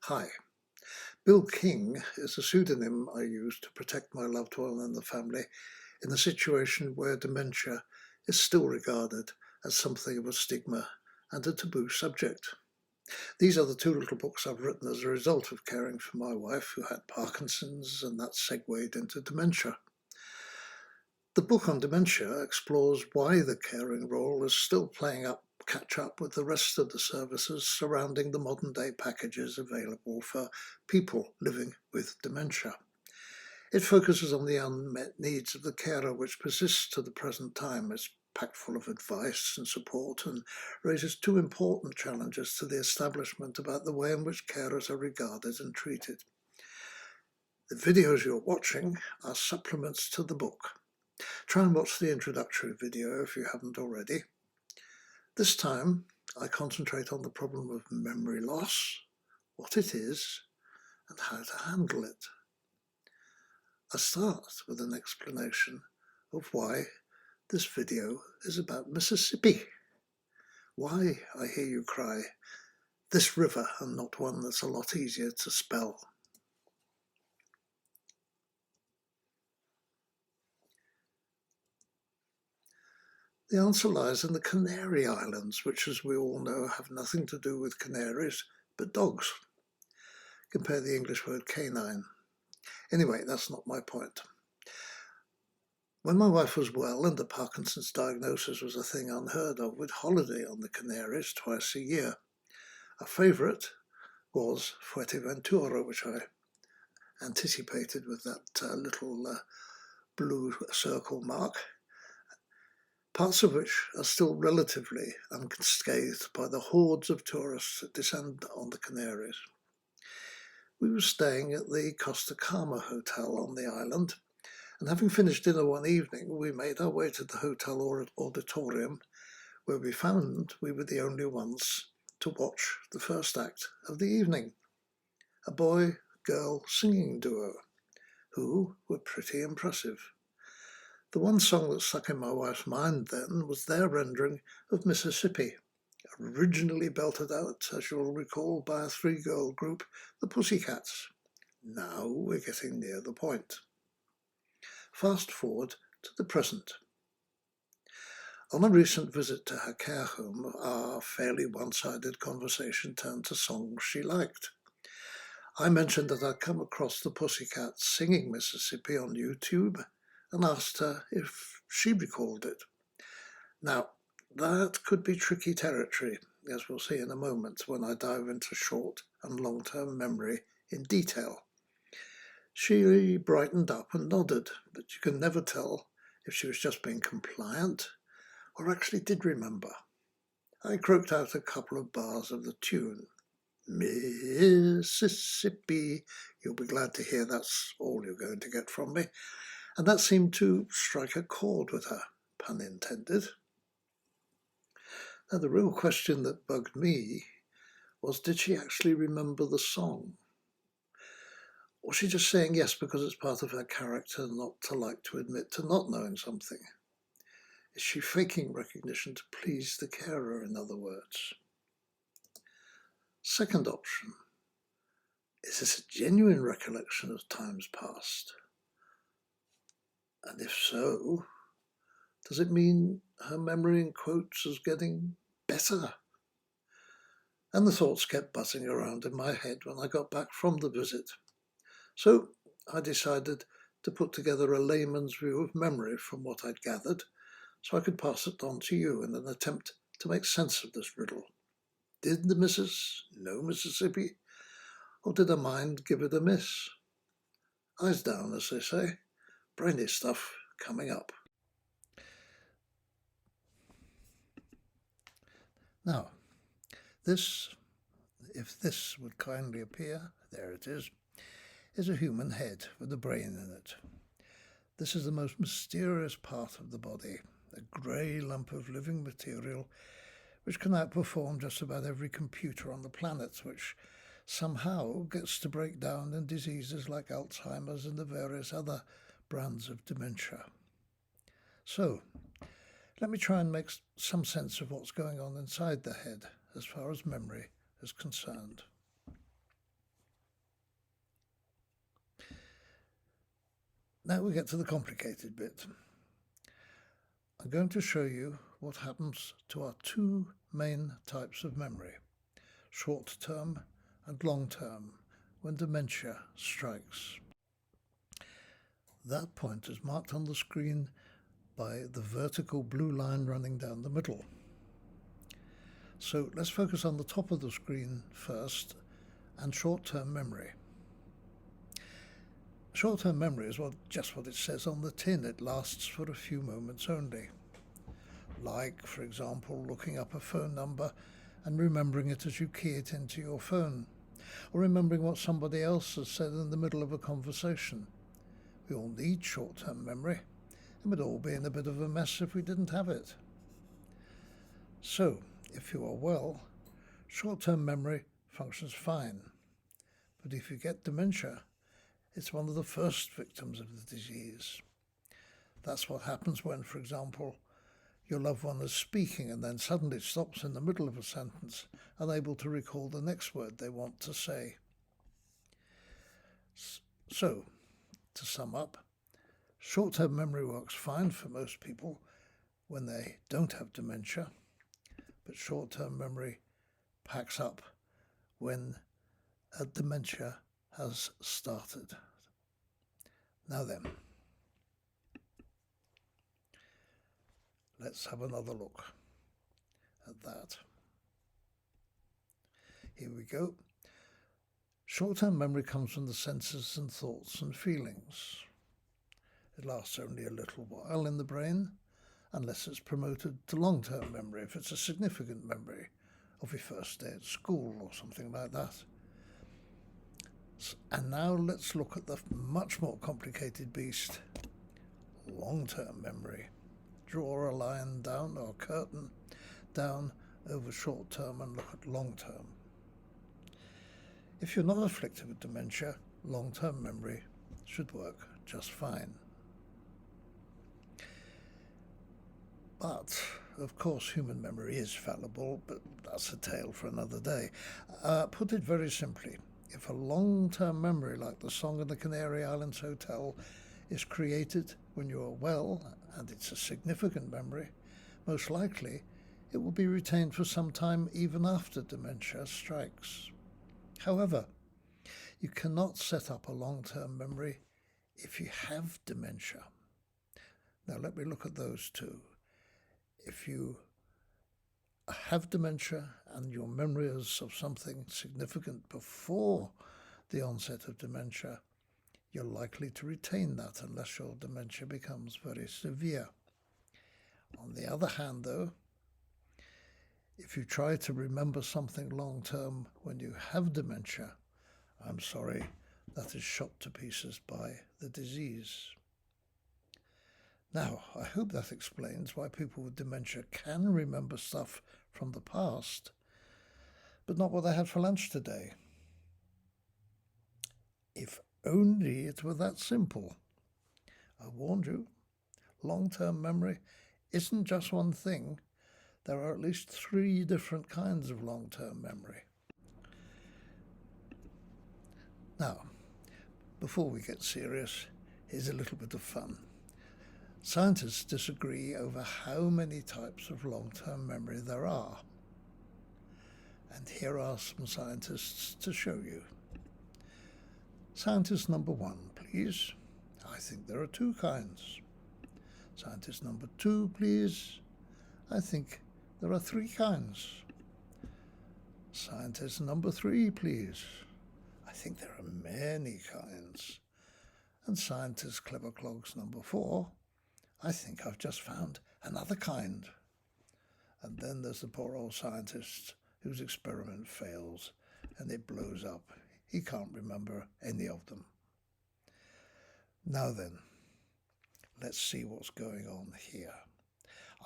Hi. Bill King is a pseudonym I use to protect my loved one and the family in a situation where dementia is still regarded as something of a stigma and a taboo subject. These are the two little books I've written as a result of caring for my wife who had Parkinson's, and that segued into dementia. The book on dementia explores why the caring role is still playing catch up with the rest of the services surrounding the modern day packages available for people living with dementia. It focuses on the unmet needs of the carer, which persists to the present time. It's packed full of advice and support and raises two important challenges to the establishment about the way in which carers are regarded and treated. The videos you're watching are supplements to the book. Try and watch the introductory video if you haven't already. This time, I concentrate on the problem of memory loss, what it is, and how to handle it. I start with an explanation of why this video is about Mississippi. Why, I hear you cry, this river and not one that's a lot easier to spell. The answer lies in the Canary Islands, which, as we all know, have nothing to do with canaries, but dogs. Compare the English word canine. Anyway, that's not my point. When my wife was well and the Parkinson's diagnosis was a thing unheard of, we'd holiday on the Canaries twice a year. Our favourite was Fuerteventura, which I anticipated with that little blue circle mark, parts of which are still relatively unscathed by the hordes of tourists that descend on the Canaries. We were staying at the Costa Cama Hotel on the island, and having finished dinner one evening, we made our way to the hotel auditorium, where we found we were the only ones to watch the first act of the evening, a boy-girl singing duo, who were pretty impressive. The one song that stuck in my wife's mind then was their rendering of Mississippi, originally belted out, as you'll recall, by a three-girl group, the Pussycats. Now we're getting near the point. Fast forward to the present. On a recent visit to her care home, our fairly one-sided conversation turned to songs she liked. I mentioned that I'd come across the Pussycats singing Mississippi on YouTube and asked her if she recalled it. Now, that could be tricky territory, as we'll see in a moment when I dive into short and long-term memory in detail. She brightened up and nodded, but you can never tell if she was just being compliant or actually did remember. I croaked out a couple of bars of the tune. Mississippi, you'll be glad to hear that's all you're going to get from me. And that seemed to strike a chord with her, pun intended. Now, the real question that bugged me was, did she actually remember the song? Was she just saying yes because it's part of her character not to like to admit to not knowing something? Is she faking recognition to please the carer, in other words? Second option, is this a genuine recollection of times past? And if so, does it mean her memory in quotes is getting better? And the thoughts kept buzzing around in my head when I got back from the visit. So I decided to put together a layman's view of memory from what I'd gathered, so I could pass it on to you in an attempt to make sense of this riddle. Did the missus know Mississippi, or did her mind give it a miss? Eyes down, as they say. Brainy stuff coming up. Now, this, if this would kindly appear, there it is a human head with a brain in it. This is the most mysterious part of the body, a grey lump of living material which can outperform just about every computer on the planet, which somehow gets to break down in diseases like Alzheimer's and the various other brands of dementia. So, let me try and make some sense of what's going on inside the head as far as memory is concerned. Now we get to the complicated bit. I'm going to show you what happens to our two main types of memory, short-term and long-term, when dementia strikes. That point is marked on the screen by the vertical blue line running down the middle. So let's focus on the top of the screen first, and short-term memory. Short-term memory is just what it says on the tin. It lasts for a few moments only. Like, for example, looking up a phone number and remembering it as you key it into your phone, or remembering what somebody else has said in the middle of a conversation. We all need short-term memory. It would all be in a bit of a mess if we didn't have it. So, if you are well, short-term memory functions fine. But if you get dementia, it's one of the first victims of the disease. That's what happens when, for example, your loved one is speaking and then suddenly stops in the middle of a sentence, unable to recall the next word they want to say. So, to sum up, short-term memory works fine for most people when they don't have dementia, but short-term memory packs up when a dementia has started. Now then, let's have another look at that. Here we go. Short-term memory comes from the senses and thoughts and feelings. It lasts only a little while in the brain, unless it's promoted to long-term memory, if it's a significant memory of your first day at school or something like that. And now let's look at the much more complicated beast, long-term memory. Draw a line down, or a curtain down, over short-term and look at long-term. If you're not afflicted with dementia, long-term memory should work just fine. But, of course, human memory is fallible, but that's a tale for another day. Put it very simply, if a long-term memory like the song in the Canary Islands Hotel is created when you are well, and it's a significant memory, most likely it will be retained for some time even after dementia strikes. However, you cannot set up a long-term memory if you have dementia. Now let me look at those two. If you have dementia and your memory is of something significant before the onset of dementia, you're likely to retain that unless your dementia becomes very severe. On the other hand, though, if you try to remember something long-term when you have dementia, I'm sorry, that is shot to pieces by the disease. Now, I hope that explains why people with dementia can remember stuff from the past, but not what they had for lunch today. If only it were that simple. I warned you, long-term memory isn't just one thing. There are at least 3 different kinds of long-term memory. Now, before we get serious, here's a little bit of fun. Scientists disagree over how many types of long-term memory there are. And here are some scientists to show you. Scientist number 1, please. I think there are 2 kinds. Scientist number 2, please. I think there are 3 kinds. Scientist number 3, please. I think there are many kinds. And scientist clever clogs number 4, I think I've just found another kind. And then there's the poor old scientist whose experiment fails and it blows up. He can't remember any of them. Now then, let's see what's going on here.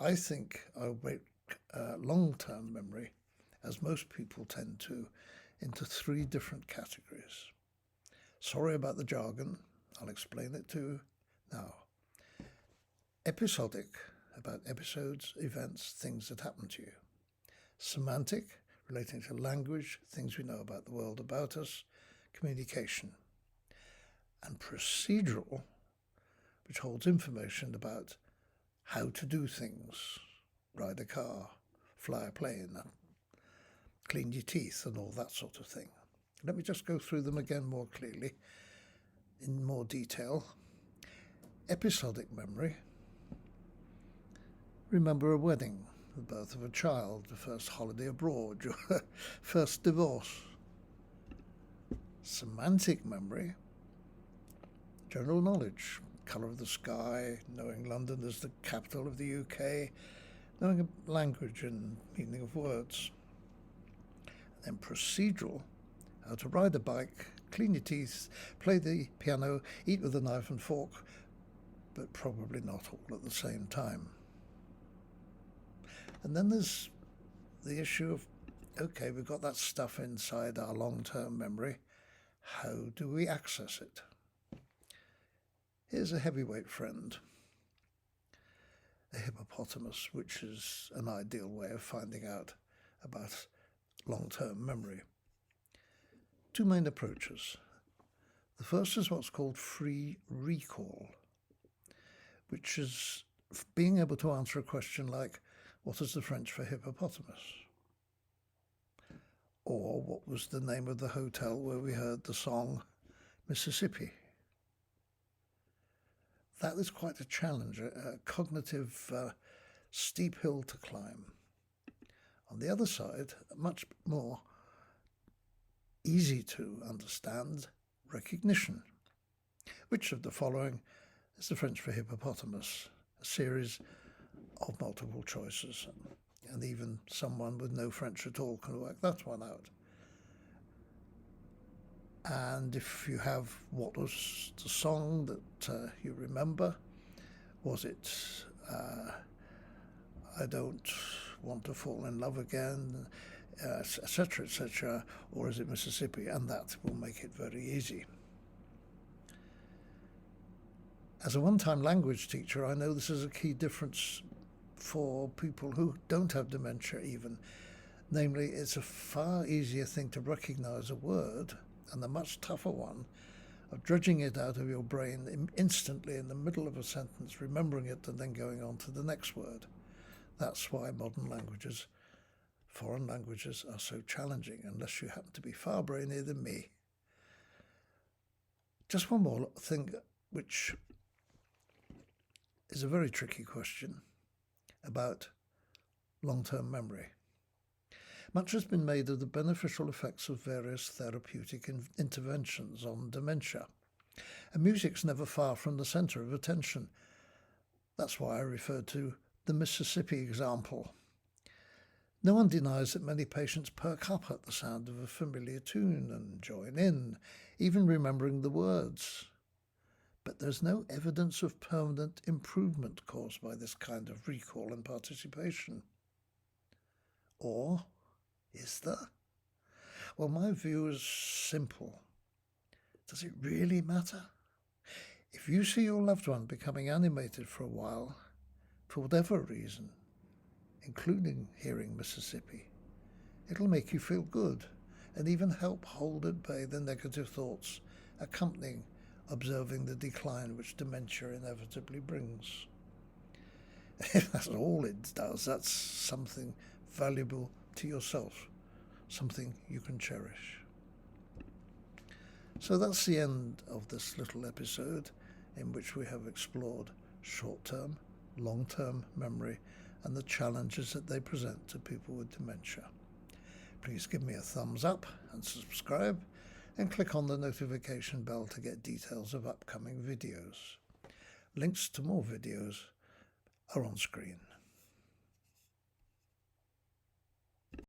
I think I'll break long-term memory, as most people tend to, into 3 different categories. Sorry about the jargon. I'll explain it too now. Episodic, about episodes, events, things that happen to you. Semantic, relating to language, things we know about the world about us, communication. And procedural, which holds information about how to do things, ride a car, fly a plane, clean your teeth and all that sort of thing. Let me just go through them again more clearly, in more detail. Episodic memory. Remember a wedding, the birth of a child, the first holiday abroad, your first divorce. Semantic memory. General knowledge, colour of the sky, knowing London is the capital of the UK, knowing a language and meaning of words. And then procedural, how to ride a bike, clean your teeth, play the piano, eat with a knife and fork, but probably not all at the same time. And then there's the issue of, okay, we've got that stuff inside our long-term memory. How do we access it? Here's a heavyweight friend, a hippopotamus, which is an ideal way of finding out about long-term memory. Two main approaches. The first is what's called free recall, which is being able to answer a question like, what is the French for hippopotamus? Or what was the name of the hotel where we heard the song Mississippi? That is quite a challenge, a cognitive steep hill to climb. On the other side, a much more easy to understand recognition. Which of the following is the French for hippopotamus? A series of multiple choices, and even someone with no French at all can work that one out. And if you have, what was the song that you remember? Was it I don't want to fall in love again, etc., etc., or is it Mississippi? And that will make it very easy. As a one-time language teacher, I know this is a key difference for people who don't have dementia even. Namely, it's a far easier thing to recognize a word and the much tougher one of dredging it out of your brain instantly in the middle of a sentence, remembering it and then going on to the next word. That's why modern languages, foreign languages, are so challenging, unless you happen to be far brainier than me. Just one more thing, which is a very tricky question about long-term memory. Much has been made of the beneficial effects of various therapeutic interventions on dementia, and music's never far from the centre of attention. That's why I referred to the Mississippi example. No one denies that many patients perk up at the sound of a familiar tune and join in, even remembering the words. But there's no evidence of permanent improvement caused by this kind of recall and participation. Or is there? Well, my view is simple. Does it really matter? If you see your loved one becoming animated for a while, for whatever reason, including hearing Mississippi, it'll make you feel good and even help hold at bay the negative thoughts accompanying observing the decline which dementia inevitably brings. If that's all it does, that's something valuable to yourself, something you can cherish. So that's the end of this little episode in which we have explored short-term, long-term memory and the challenges that they present to people with dementia. Please give me a thumbs up and subscribe, and click on the notification bell to get details of upcoming videos. Links to more videos are on screen.